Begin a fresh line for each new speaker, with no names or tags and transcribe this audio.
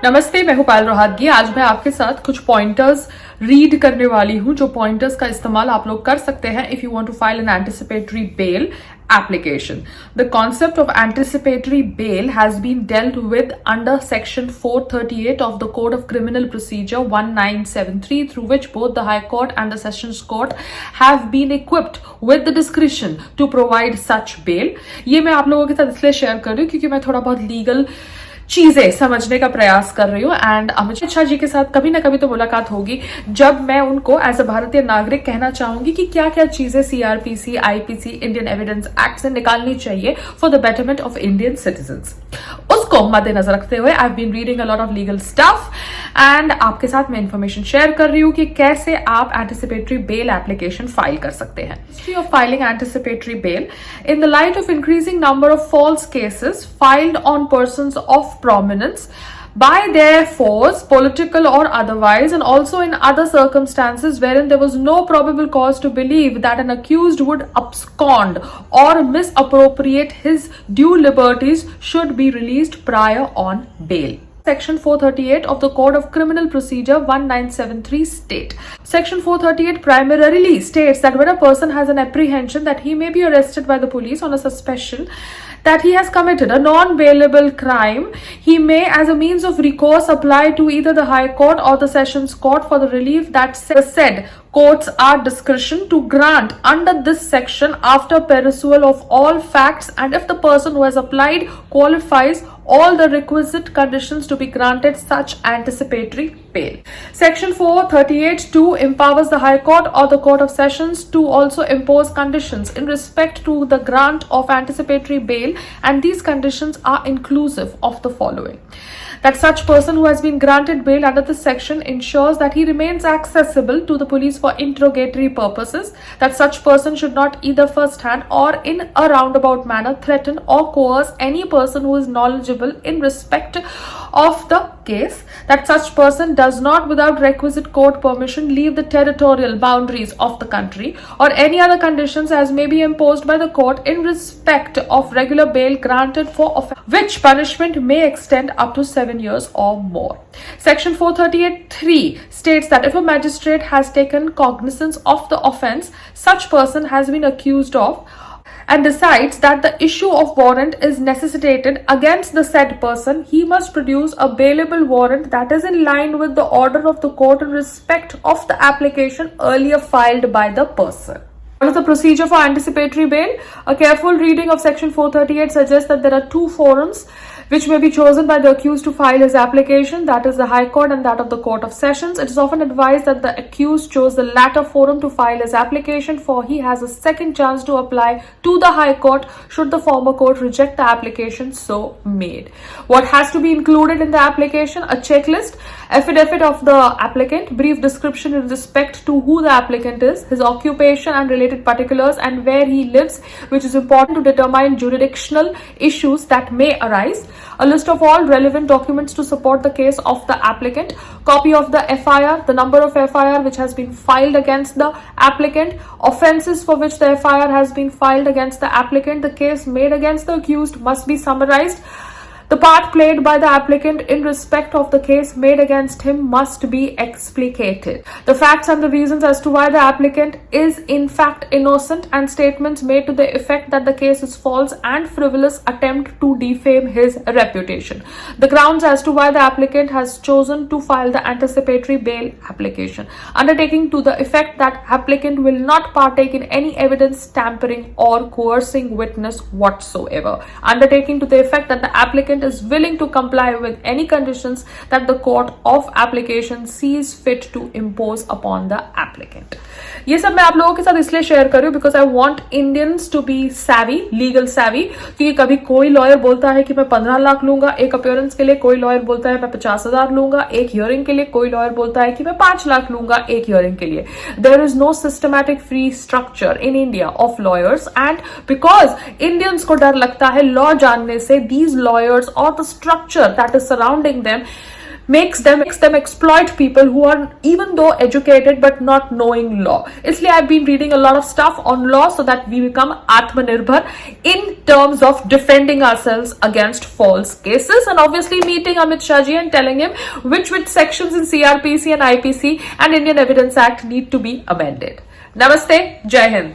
नमस्ते, मैं हूं पायल रोहातगी। आज मैं आपके साथ कुछ पॉइंटर्स रीड करने वाली हूं, जो पॉइंटर्स का इस्तेमाल आप लोग कर सकते हैं if you want to file an anticipatory bail application. The concept of anticipatory bail has been dealt with under section 438 of the Code of Criminal Procedure 1973, through which both the High Court and the Sessions Court have been equipped with the discretion to provide such bail. ये मैं आप लोगों के साथ इसलिए share कर रही हूँ क्योंकि मैं थोड़ा बहुत लीगल चीजें समझने का प्रयास कर रही हूँ एंड अमित शाह जी के साथ कभी ना कभी तो मुलाकात होगी जब मैं उनको एज अ भारतीय नागरिक कहना चाहूंगी कि क्या क्या चीजें CrPC, IPC, Indian Evidence Act से निकालनी चाहिए for the betterment of Indian citizens. उसको मद्देनजर रखते हुए I have been reading a lot of legal stuff and आपके साथ मैं इंफॉर्मेशन शेयर कर रही हूँ कि कैसे आप एंटिसिपेटरी बेल एप्लीकेशन फाइल कर सकते हैं। History of filing anticipatory bail in the light of increasing number of false cases filed on persons of prominence by their force, political or otherwise, and also in other circumstances wherein there was no probable cause to believe that an accused would abscond or misappropriate his due liberties should be released prior on bail. Section 438 of the Code of Criminal Procedure 1973 state. Section 438 primarily states that when a person has an apprehension that he may be arrested by the police on a suspicion that he has committed a non-bailable crime, he may, as a means of recourse, apply to either the High Court or the Sessions Court for the relief that said courts are discretion to grant under this section after perusal of all facts, and if the person who has applied qualifies all the requisite conditions to be granted such anticipatory bail. Section 438(2) empowers the High Court or the Court of Sessions to also impose conditions in respect to the grant of anticipatory bail, and these conditions are inclusive of the following: that such person who has been granted bail under this section ensures that he remains accessible to the police for interrogatory purposes, that such person should not either first-hand or in a roundabout manner threaten or coerce any person who is knowledgeable in respect of the case, that such person does not without requisite court permission leave the territorial boundaries of the country, or any other conditions as may be imposed by the court in respect of regular bail granted for offense, which punishment may extend up to 7 years or more. Section 438(3) states that if a magistrate has taken cognizance of the offense such person has been accused of and decides that the issue of warrant is necessitated against the said person, he must produce a bailable warrant that is in line with the order of the court in respect of the application earlier filed by the person. What is the procedure for anticipatory bail? A careful reading of section 438 suggests that there are two forums which may be chosen by the accused to file his application, that is the High Court and that of the Court of Sessions. It is often advised that the accused chose the latter forum to file his application, for he has a second chance to apply to the High Court should the former court reject the application so made. What has to be included in the application? A checklist, affidavit of the applicant, brief description in respect to who the applicant is, his occupation and related particulars, and where he lives, which is important to determine jurisdictional issues that may arise. A list of all relevant documents to support the case of the applicant, copy of the FIR, the number of FIR which has been filed against the applicant, offences for which the FIR has been filed against the applicant, the case made against the accused must be summarized. The part played by the applicant in respect of the case made against him must be explicated. The facts and the reasons as to why the applicant is in fact innocent, and statements made to the effect that the case is false and frivolous attempt to defame his reputation. The grounds as to why the applicant has chosen to file the anticipatory bail application. Undertaking to the effect that applicant will not partake in any evidence tampering or coercing witness whatsoever. Undertaking to the effect that the applicant is willing to comply with any conditions that the court of application sees fit to impose upon the applicant. ये सब मैं आप लोगों के साथ इसलिए share कर रही हूँ because I want Indians to be savvy, legal savvy, क्योंकि कभी कोई लॉयर बोलता है कि मैं 15 लाख लूंगा एक अपीयरेंस के लिए, कोई लॉयर बोलता है मैं 50,000 लूंगा एक हियरिंग के लिए, कोई लॉयर बोलता है कि मैं 5 लाख लूंगा एक हियरिंग के लिए. There is no systematic free structure in India of lawyers, and because Indians को डर लगता है लॉ जानने से, these lawyers or the structure that is surrounding them makes them exploit people who are even though educated but not knowing law. इसलिए I've been reading a lot of stuff on law so that we become atmanirbhar in terms of defending ourselves against false cases, and obviously meeting Amit Shah ji and telling him which sections in CRPC and IPC and Indian Evidence Act need to be amended. Namaste, Jai Hind.